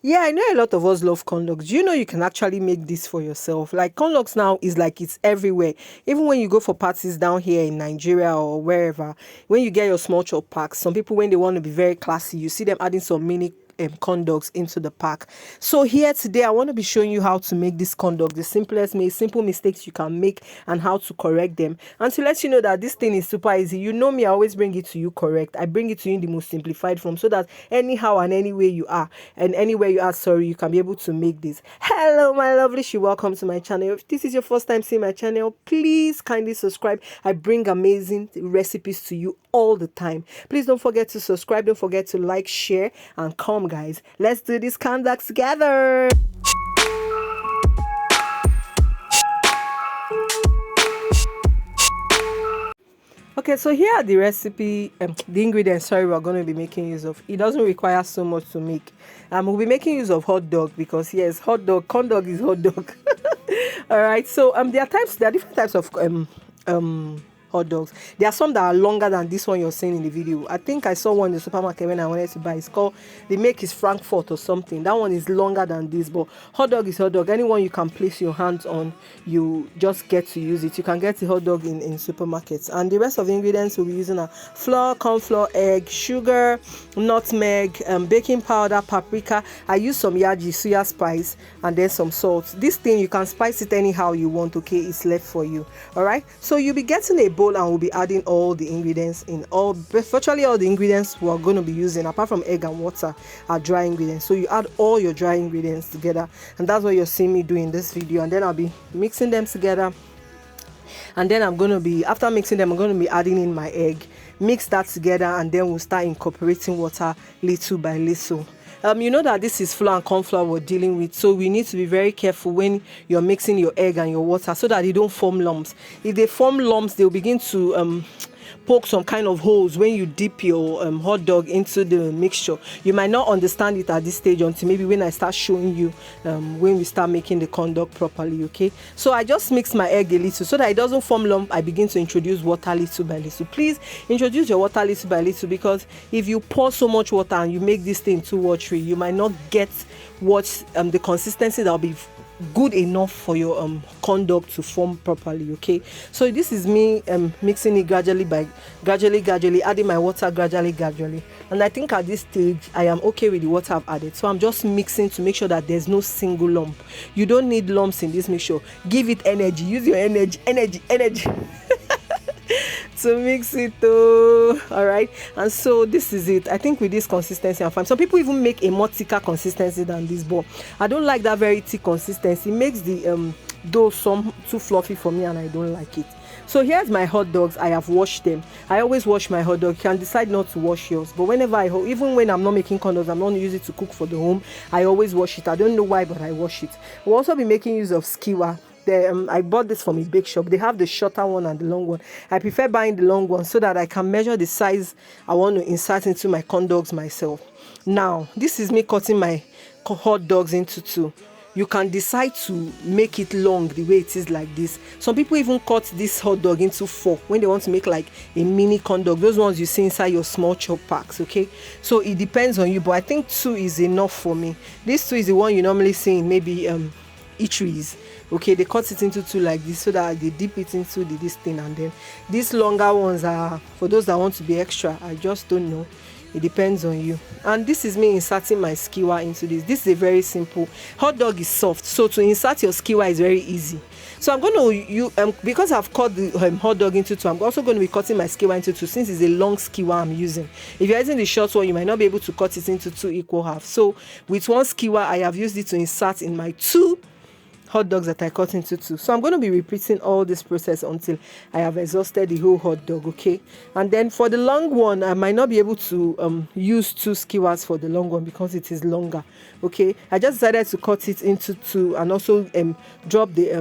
Yeah, I know a lot of us love corn dogs. Do you know you can actually make this for yourself? Like corn dogs now is like it's everywhere. Even when you go for parties down here in Nigeria or wherever, when you get your small chop packs, some people when they want to be very classy, you see them adding some mini corn dogs into the pack. So here today, I want to be showing you how to make this corn dog, the simplest, simple mistakes you can make and how to correct them. And to let you know that this thing is super easy. You know me, I always bring it to you correct. I bring it to you in the most simplified form so that anyhow and anywhere you are and anywhere you are, sorry, you can be able to make this. Hello, my lovely, welcome to my channel. If this is your first time seeing my channel, please kindly subscribe. I bring amazing recipes to you all the time. Please don't forget to subscribe, don't forget to like, share, and come guys, let's do this countdown together. Okay, so here are the recipe, the ingredients, sorry, we're going to be making use of. It doesn't require so much to make. We'll be making use of hot dog because yes, hot dog, corn dog is hot dog. All right, so there are different types of hot dogs. There are some that are longer than this one you're seeing in the video. I think I saw one in the supermarket when I wanted to buy. It's called, the make is Frankfurt or something. That one is longer than this, but hot dog is hot dog. Anyone you can place your hands on, you just get to use it. You can get the hot dog in supermarkets. And the rest of the ingredients we'll be using are flour, corn flour, egg, sugar, nutmeg, baking powder, paprika. I use some yaji, suya spice, and then some salt. This thing, you can spice it anyhow you want, okay? It's left for you. All right, so you'll be getting a bowl and we'll be adding all the ingredients in. Virtually all the ingredients we're going to be using apart from egg and water are dry ingredients. So you add all your dry ingredients together, and that's what you're seeing me do in this video. And then I'll be mixing them together, and then after mixing them, I'm going to be adding in my egg, mix that together, and then we'll start incorporating water little by little. You know that this is flour and corn flour we're dealing with, so we need to be very careful when you're mixing your egg and your water so that they don't form lumps. If they form lumps, they'll begin to poke some kind of holes when you dip your hot dog into the mixture. You might not understand it at this stage until maybe when I start showing you when we start making the corn dog properly, okay? So I just mix my egg a little so that it doesn't form lump. I begin to introduce water little by little. Please introduce your water little by little, because if you pour so much water and you make this thing too watery, you might not get what the consistency that will be good enough for your corn dog to form properly, okay? So this is me mixing it gradually, adding my water gradually, and I think at this stage I am okay with the water I've added. So I'm just mixing to make sure that there's no single lump. You don't need lumps in this mixture. Give it energy, use your energy to mix it though. All right, and so this is it. I think with this consistency I'm fine. Some people even make a more thicker consistency than this, but I don't like that very thick consistency. It makes the dough some too fluffy for me and I don't like it. So here's my hot dogs. I have washed them. I always wash my hot dog. You can decide not to wash yours, but whenever even when I'm not making corn dogs, I'm not use it to cook for the home, I always wash it. I don't know why, but I wash it. We'll also be making use of skewer. I bought this from a bake shop. They have the shorter one and the long one. I prefer buying the long one so that I can measure the size I want to insert into my corn dogs myself. Now, this is me cutting my hot dogs into two. You can decide to make it long the way it is like this. Some people even cut this hot dog into 4 when they want to make like a mini corn dog. Those ones you see inside your small chop packs, okay? So it depends on you, but I think 2 is enough for me. This 2 is the one you normally see in maybe eateries. Okay, they cut it into 2 like this so that they dip it into this thing, and then these longer ones are for those that want to be extra. I just don't know. It depends on you. And this is me inserting my skewer into this. This is a very simple. Hot dog is soft, so to insert your skewer is very easy. So I'm going to because I've cut the hot dog into 2, I'm also going to be cutting my skewer into 2 since it's a long skewer I'm using. If you're using the short one, you might not be able to cut it into 2 equal halves. So with 1 skewer, I have used it to insert in my 2 hot dogs that I cut into 2. So I'm going to be repeating all this process until I have exhausted the whole hot dog, okay? And then for the long one, I might not be able to use 2 skewers for the long one because it is longer, okay? I just decided to cut it into 2 and also drop the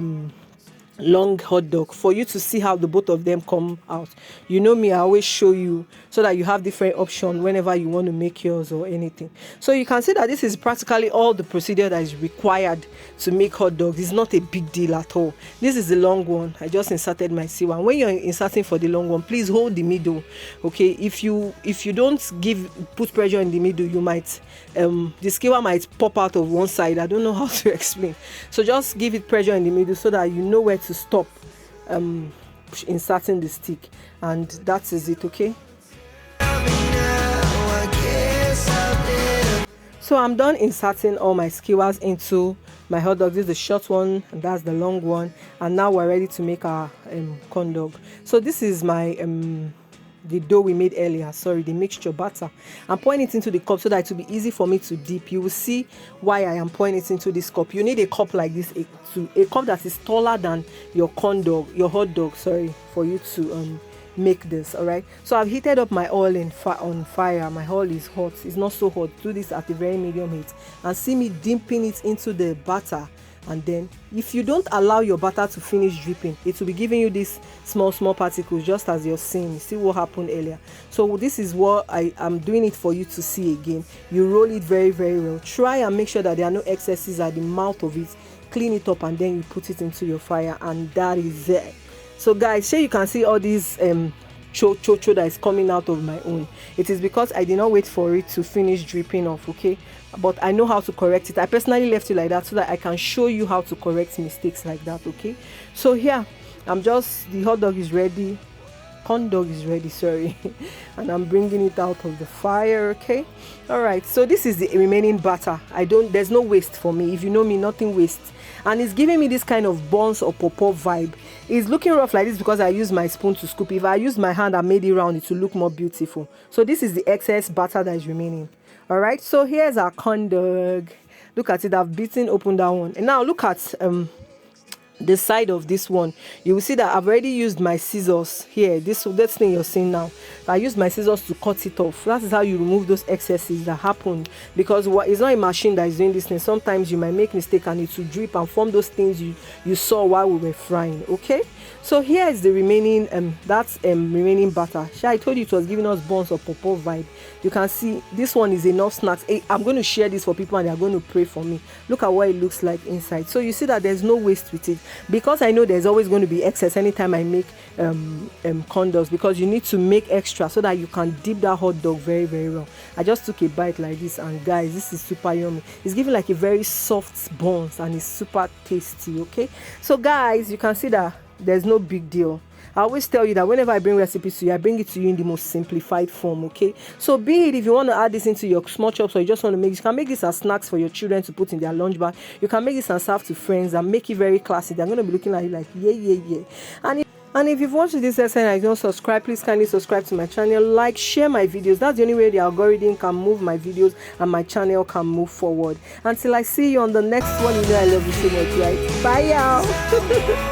long hot dog for you to see how the both of them come out. You know me, I always show you so that you have different options whenever you want to make yours or anything. So you can see that this is practically all the procedure that is required to make hot dogs. It's not a big deal at all. This is the long one. I just inserted my C1. When you're inserting for the long one, please hold the middle. Okay, if you don't put pressure in the middle, you might the skewer might pop out of one side. I don't know how to explain. So just give it pressure in the middle so that you know where to stop inserting the stick, and that is it. Okay, so I'm done inserting all my skewers into my hot dog. This is the short one and that's the long one, and now we're ready to make our corn dog. So this is my the dough we made earlier, the mixture batter. I'm pouring it into the cup so that it will be easy for me to dip. You will see why I am pouring it into this cup. You need a cup like this, a cup that is taller than your hot dog, for you to make this. All right, so I've heated up my oil on fire. My oil is hot. It's not so hot. Do this at a very medium heat and see me dipping it into the batter. And then if you don't allow your batter to finish dripping, it will be giving you these small particles, just as you're seeing. You see what happened earlier. So this is what I am doing it for you to see again. You roll it very well. Try and make sure that there are no excesses at the mouth of it. Clean it up and then you put it into your fire, and that is it. So guys, here you can see all these cho that is coming out of my own. It is because I did not wait for it to finish dripping off. Okay, but I know how to correct it. I personally left it like that so that I can show you how to correct mistakes like that. Okay, so here the hot dog is ready, corn dog is ready, and I'm bringing it out of the fire. Okay, all right, so this is the remaining batter. There's no waste for me. If you know me, nothing wastes, and it's giving me this kind of buns or pop-up vibe. It's looking rough like this because I used my spoon to scoop. If I used my hand and made it round, it will look more beautiful. So this is the excess batter that is remaining. All right, so here's our corn dog. Look at it. I've beaten open that one, and now look at the side of this one. You will see that I've already used my scissors here. This thing you're seeing now, I used my scissors to cut it off. That is how you remove those excesses that happened, because it's not a machine that is doing this thing. Sometimes you might make mistake and it will drip and form those things you saw while we were frying. Okay, so here is the remaining remaining batter. I told you it was giving us buns or pop-up vibe. You can see this one is enough snacks. I'm going to share this for people and they are going to pray for me. Look at what it looks like inside. So you see that there's no waste with it, because I know there's always going to be excess anytime I make corn dogs, because you need to make extra so that you can dip that hot dog very well. I just took a bite like this, and guys, this is super yummy. It's giving like a very soft buns and it's super tasty. Okay, so guys, you can see that there's no big deal. I always tell you that whenever I bring recipes to you, I bring it to you in the most simplified form. Okay, so be it if you want to add this into your small chops, or you just want to make, you can make this as snacks for your children to put in their lunch bag. You can make this and serve to friends and make it very classy. They're going to be looking at you like yeah. And if you've watched this lesson and you don't subscribe, please kindly subscribe to my channel, like, share my videos. That's the only way the algorithm can move my videos and my channel can move forward. Until I see you on the next one, you know I love you so much, right? Bye y'all.